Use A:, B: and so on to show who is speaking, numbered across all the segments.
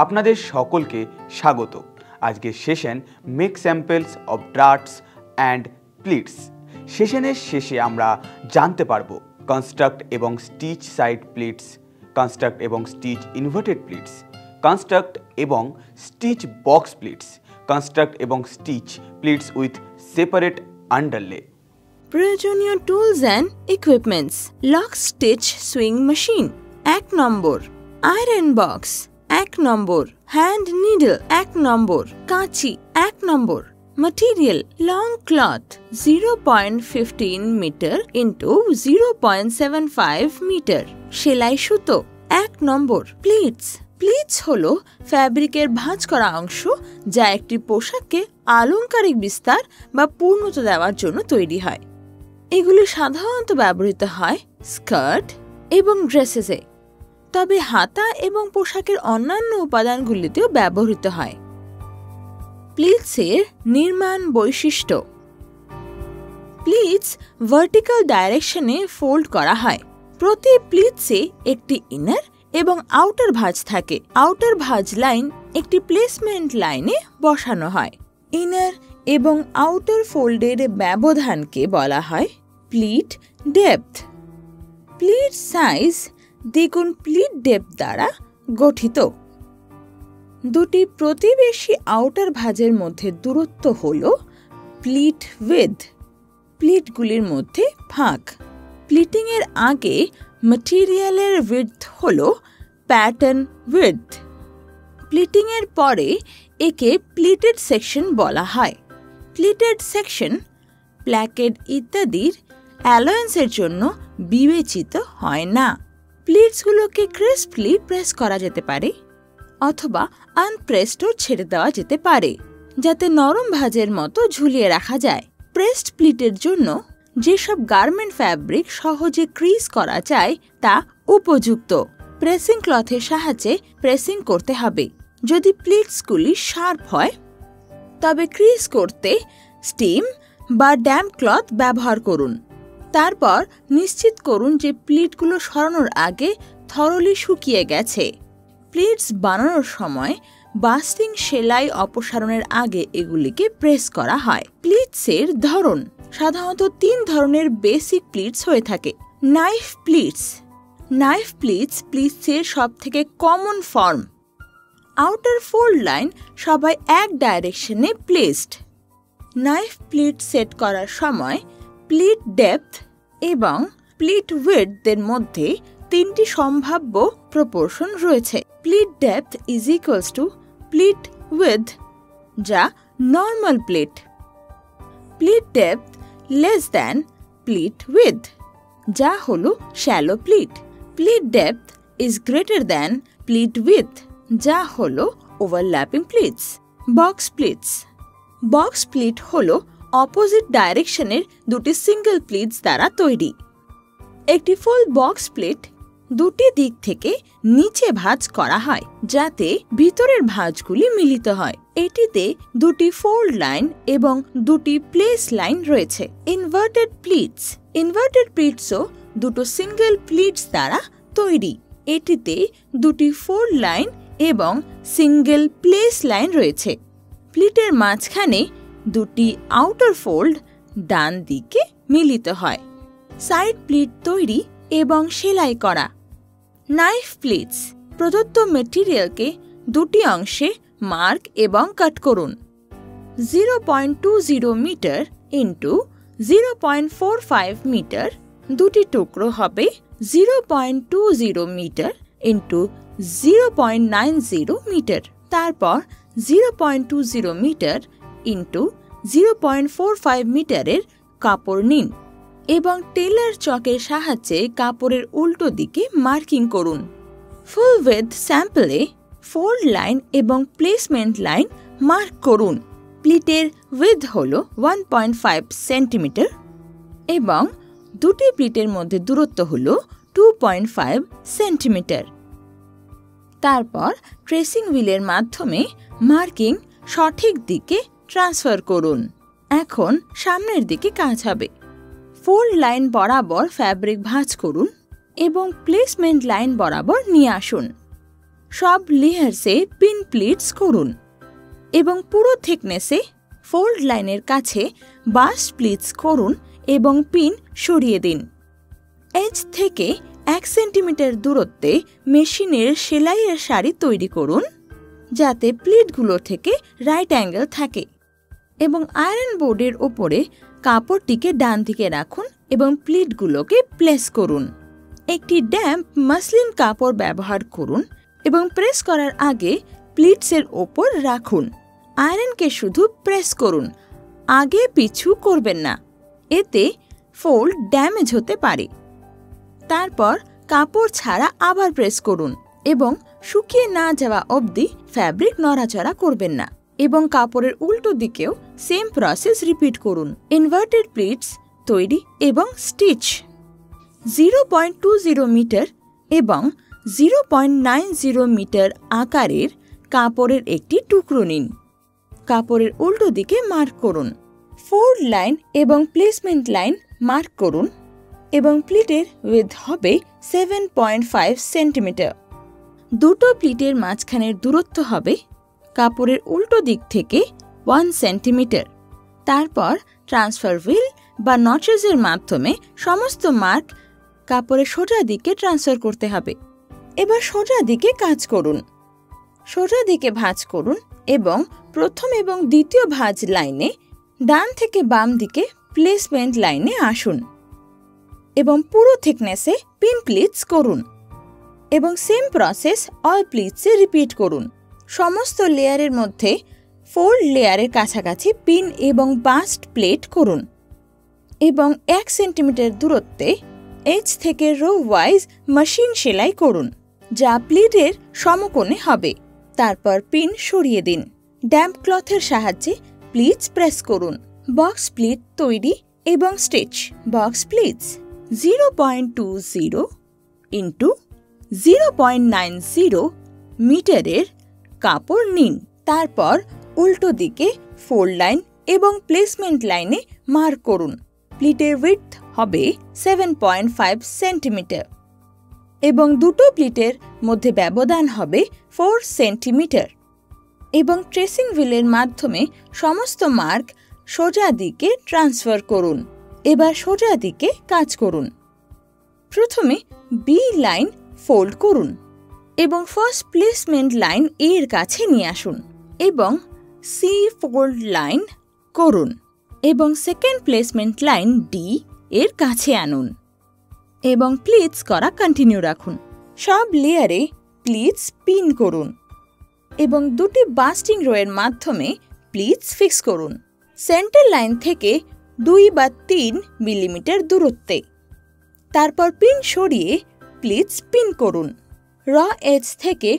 A: আপনাদের সকলকে স্বাগত। আজকের session make samples of darts and pleats. সেশনের শেষে আমরা জানতে পারবো কনস্ট্রাক্ট এবং স্টিচ সাইড প্লিটস, কনস্ট্রাক্ট এবং স্টিচ ইনভার্টেড প্লিটস, কনস্ট্রাক্ট এবং স্টিচ বক্স প্লিটস, কনস্ট্রাক্ট এবং stitch pleats with separate underlay.
B: প্রয়োজনীয় tools and equipments: lock stitch sewing machine 1 number, iron box 1 number, hand needle 1 number, কাঁচি 1 number, material long cloth 0.15 metre into 0.75 metre, সেলাই সুতো 1 নম্বর, pleats হলো ফ্যাব্রিকের ভাঁজ করা অংশ যা একটি পোশাককে আলংকারিক বিস্তার বা পূর্ণতা দেওয়ার জন্য তৈরি হয়। এগুলি সাধারণত ব্যবহৃত হয় স্কার্ট এবং ড্রেসেসে, তবে হাতা এবং পোশাকের অন্যান্য উপাদানগুলিতেও ব্যবহৃত হয়। প্লিটসের নির্মাণ বৈশিষ্ট্য: প্লিটস ভার্টিক্যাল ডাইরেকশনে ফোল্ড করা হয়। প্রতি প্লিটসে একটি ইনার এবং আউটার ভাঁজ থাকে। আউটার ভাঁজ লাইন একটি প্লেসমেন্ট লাইনে বসানো হয়। ইনার এবং আউটার ফোল্ডের ব্যবধানকে বলা হয় প্লিট ডেপথ। প্লিট সাইজ দ্বিগুণ প্লিট ডেপথ দ্বারা গঠিত। দুটি প্রতিবেশী আউটার ভাঁজের মধ্যে দূরত্ব হল প্লিট উইডথ। প্লিটগুলির মধ্যে ফাঁক। প্লিটিংয়ের আগে ম্যাটেরিয়ালের উইডথ হল প্যাটার্ন উইডথ। প্লিটিংয়ের পরে একে প্লিটেড সেকশন বলা হয়। প্লিটেড সেকশন প্ল্যাকেট ইত্যাদির অ্যালায়েন্সের জন্য বিবেচিত হয় না। প্লিটসগুলোকে ক্রিস্পলি প্রেস করা যেতে পারে অথবা আনপ্রেসডও ছেড়ে দেওয়া যেতে পারে যাতে নরম ভাঁজের মতো ঝুলিয়ে রাখা যায়। প্রেসড প্লিটের জন্য যেসব গার্মেন্ট ফ্যাব্রিক সহজে ক্রিজ করা যায় তা উপযুক্ত। প্রেসিং ক্লথের সাহায্যে প্রেসিং করতে হবে। যদি প্লিটসগুলি শার্প হয় তবে ক্রিজ করতে স্টিম বা ড্যাম্প ক্লথ ব্যবহার করুন। তারপর নিশ্চিত করুন যে প্লিটগুলো সরানোর আগে থরলি শুকিয়ে গেছে। প্লিটস বানানোর সময় বাস্টিং সেলাই অপসারণের আগে এগুলিকে প্রেস করা হয়। প্লিটসের ধরন: সাধারণত 3 ধরনের বেসিক প্লিটস হয়ে থাকে। নাইফ প্লিটস প্লিটসের সবথেকে common form. Outer fold line সবাই এক ডাইরেকশনে প্লেসড। নাইফ প্লিট সেট করার সময় প্লিট ডেপথ এবং প্লিট উইডথের মধ্যে 3টি সম্ভাব্য প্রপোর্শন রয়েছে। Pleat depth is equals to pleat width, যা normal pleat. Pleat depth less than pleat width, যা হলো shallow pleat. Pleat depth is greater than pleat width, যা হলো ওভারল্যাপিং প্লিটস। বক্স প্লিট হলো অপোজিট ডাইরেকশনের দুটি সিঙ্গেল প্লিটস দ্বারা তৈরি। একটি ফুল বক্স প্লিট দুটি দিক থেকে নিচে ভাঁজ করা হয় যাতে ভিতরের ভাঁজগুলি মিলিত হয়। এটিতে দুটি ফোল্ড লাইন এবং দুটি প্লেস লাইন রয়েছে। ইনভার্টেড প্লিটসও দুটো সিঙ্গেল প্লিটস দ্বারা তৈরি। এটিতে দুটি ফোল্ড লাইন এবং সিঙ্গেল প্লেস লাইন রয়েছে। প্লিটের মাঝখানে দুটি আউটার ফোল্ড ডান দিকে মিলিত হয়। সাইড প্লিট তৈরি এবং সেলাই করা। নাইফ প্লিটস প্রদত্ত মেটেরিয়ালকে দুটি অংশে মার্ক এবং কাট করুন। 0.20 মিটার ইন্টু 0.45 মিটার। দুটি টুকরো হবে 0.20 মিটার ইন্টু 0.90 মিটার। তারপর 0.20 মিটার ইন্টু 0.45 মিটারের কাপড় নিন এবং টেলার চকের সাহায্যে কাপড়ের উল্টো দিকে মার্কিং করুন। ফুল উইডথ স্যাম্পলে ফোল্ড লাইন এবং প্লেসমেন্ট লাইন মার্ক করুন। প্লিটের উইডথ হল 1.5 সেন্টিমিটার এবং দুটি প্লিটের মধ্যে দূরত্ব হল 2.5 সেন্টিমিটার। তারপর ট্রেসিং হুইলের মাধ্যমে মার্কিং সঠিক দিকে ট্রান্সফার করুন। এখন সামনের দিকে কাজ হবে। ফোল্ড লাইন বরাবর ফ্যাব্রিক ভাঁজ করুন এবং প্লেসমেন্ট লাইন বরাবর নিয়ে আসুন। সব লেয়ার্সে পিন প্লিটস করুন এবং পুরো থিকনেসে ফোল্ড লাইনের কাছে বাস্ট প্লিটস করুন এবং পিন সরিয়ে দিন। এজ থেকে 1 সেন্টিমিটার দূরত্বে মেশিনের সেলাইয়ের সারি তৈরি করুন যাতে প্লিটগুলো থেকে রাইট অ্যাঙ্গেল থাকে এবং আয়রন বোর্ডের ওপরে কাপড়টিকে ডান দিকে রাখুন এবং প্লিটগুলোকে প্লেস করুন। একটি ড্যাম্প মাসলিন কাপড় ব্যবহার করুন এবং প্রেস করার আগে প্লিটসের ওপর রাখুন। আয়রনকে শুধু প্রেস করুন, আগে পিছু করবেন না, এতে ফোল্ড ড্যামেজ হতে পারে। তারপর কাপড় ছাড়া আবার প্রেস করুন এবং শুকিয়ে না যাওয়া অবধি ফ্যাব্রিক নড়াচড়া করবেন না এবং কাপড়ের উল্টো দিকেও সেম প্রসেস রিপিট করুন। ইনভার্টেড প্লিটস তৈরি এবং স্টিচ। 0.20 মিটার এবং 0.90 মিটার আকারের কাপড়ের একটি টুকরো নিন। কাপড়ের উল্টো দিকে মার্ক করুন। ফোল্ড লাইন এবং প্লেসমেন্ট লাইন মার্ক করুন এবং প্লিটের উইডথ হবে 7.5 সেন্টিমিটার। দুটো প্লিটের মাঝখানের দূরত্ব হবে কাপড়ের উল্টো দিক থেকে 1 সেন্টিমিটার। তারপর ট্রান্সফার হুইল বা নচেসের মাধ্যমে সমস্ত মার্ক কাপড়ের সোজা দিকে ট্রান্সফার করতে হবে। এবার সোজা দিকে কাজ করুন। সোজা দিকে ভাঁজ করুন এবং প্রথম এবং দ্বিতীয় ভাঁজ লাইনে ডান থেকে বাম দিকে প্লেসমেন্ট লাইনে আসুন এবং পুরো থিকনেসে পিন প্লিটস করুন এবং সেম প্রসেস অল প্লিটসে রিপিট করুন। সমস্ত লেয়ারের মধ্যে ফোল্ড লেয়ারের কাছাকাছি পিন এবং বাস্ট প্লেট করুন এবং 1 সেন্টিমিটার দূরত্বে এজ থেকে রো ওয়াইজ মেশিন সেলাই করুন যা প্লিটের সমকোণে হবে। তারপর পিন সরিয়ে দিন। ড্যাম্প ক্লথের সাহায্যে প্লিটস প্রেস করুন। বক্স প্লিট তৈরি এবং স্টিচ। বক্স প্লিটস 0.20 ইন্টু 0.90 মিটারের কাপড় নিন। তারপর উল্টো দিকে ফোল্ড লাইন এবং প্লেসমেন্ট লাইনে মার্ক করুন। প্লিটের উইডথ হবে 7.5 সেন্টিমিটার এবং দুটো প্লিটের মধ্যে ব্যবধান হবে 4 সেন্টিমিটার এবং ট্রেসিং হুইলের মাধ্যমে সমস্ত মার্ক সোজা দিকে ট্রান্সফার করুন। এবার সোজা দিকে কাজ করুন। প্রথমে বি লাইন ফোল্ড করুন এবং ফার্স্ট প্লেসমেন্ট লাইন এর কাছে নিয়ে আসুন এবং সি ফোল্ড লাইন করুন এবং সেকেন্ড প্লেসমেন্ট লাইন ডি এর কাছে আনুন এবং প্লিটস করা কন্টিনিউ রাখুন। সব লেয়ারে প্লিটস পিন করুন এবং দুটি বাস্টিং রোয়ের মাধ্যমে প্লিটস ফিক্স করুন সেন্টার লাইন থেকে 2 বা 3 মিলিমিটার দূরত্বে। তারপর পিন সরিয়ে প্লিটস পিন করুন। র এজ থেকে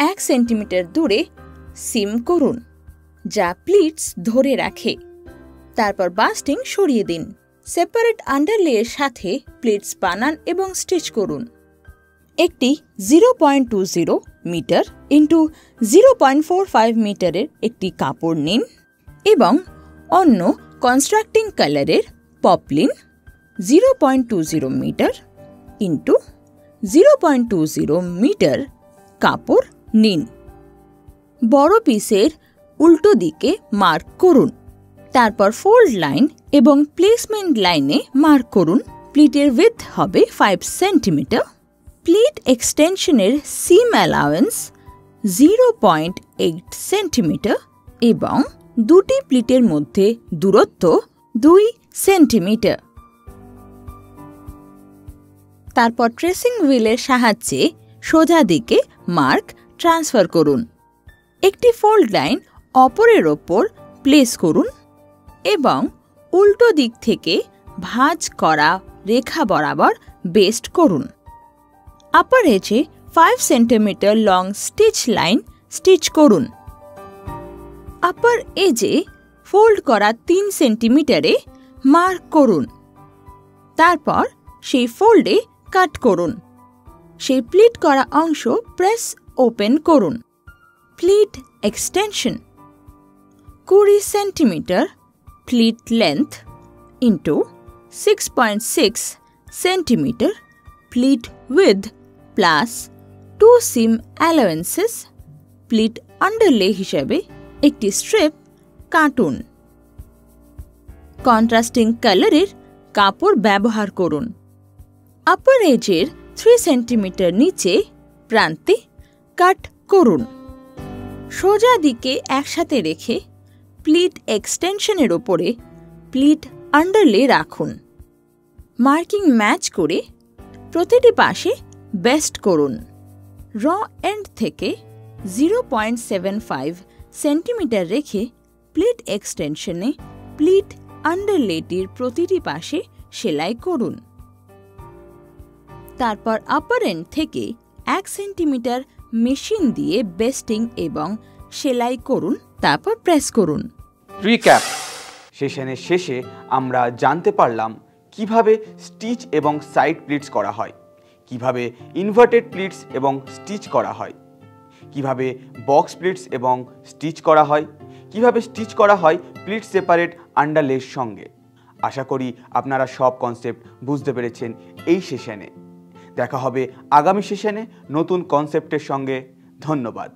B: 1 সেন্টিমিটার দূরে সিম করুন যা প্লিটস ধরে রাখে। তারপর বাস্টিং সরিয়ে দিন। সেপারেট আন্ডারলেয়ের সাথে প্লিটস বানান এবং স্টিচ করুন। একটি 0.20 মিটার ইন্টু 0.45 মিটারের একটি কাপড় নিন এবং অন্য কনস্ট্রাক্টিং কালারের পপলিন 0.20 মিটার ইন্টু 0.20 মিটার কাপড় নিন। বড় পিসের উল্টো দিকে মার্ক করুন। তারপর ফোল্ড লাইন এবং প্লেসমেন্ট লাইনে মার্ক করুন। প্লিটের উইডথ হবে 5 সেন্টিমিটার। প্লিট এক্সটেনশনের সিম অ্যালাউন্স 0.8 সেন্টিমিটার এবং দুটি প্লিটের মধ্যে দূরত্ব 2 সেন্টিমিটার। তারপর ট্রেসিং হুইলের সাহায্যে সোজা দিকে মার্ক ট্রান্সফার করুন। একটি ফোল্ড লাইন অপরের ওপর প্লেস করুন এবং উল্টো দিক থেকে ভাঁজ করা রেখা বরাবর বেস্ট করুন। আপার এজে 5 centimetre long stitch line stitch করুন। আপার এজে ফোল্ড করা 3 সেন্টিমিটারে মার্ক করুন। তারপর সেই ফোল্ডে কাট করুন। সেই প্লিট করা অংশ প্রেস ওপেন করুন। Pleat extension 20 centimetre pleat length into 6.6 centimetre pleat width plus two seam allowances, pleat underlay হিসেবে একটি স্ট্রিপ কাটুন। কন্ট্রাস্টিং কালারের কাপড় ব্যবহার করুন। আপার এজের 3 সেন্টিমিটার নিচে প্রান্তে কাট করুন। সোজা দিকে একসাথে রেখে প্লিট এক্সটেনশনের ওপরে প্লিট আন্ডারলে রাখুন। মার্কিং ম্যাচ করে প্রতিটি পাশে বেস্ট করুন। র এন্ড থেকে 0.75 সেন্টিমিটার রেখে প্লিট এক্সটেনশনে প্লিট আন্ডারলেটির প্রতিটি পাশে সেলাই করুন। তারপর আপার এন্ড থেকে 1 সেন্টিমিটার মেশিন দিয়ে বেস্টিং এবং সেলাই করুন, তারপর প্রেস করুন।
A: রিক্যাপ, সেশনের শেষে আমরা জানতে পারলাম কিভাবে স্টিচ এবং সাইড প্লিটস করা হয়, কিভাবে ইনভার্টেড প্লিটস এবং স্টিচ করা হয়, কিভাবে বক্স প্লিটস এবং স্টিচ করা হয়, কিভাবে স্টিচ করা হয় প্লিট সেপারেট আন্ডারলের সঙ্গে। আশা করি আপনারা সব কনসেপ্ট বুঝতে পেরেছেন এই সেশনে। দেখা হবে আগামী সেশনে নতুন কনসেপ্টের সঙ্গে। ধন্যবাদ।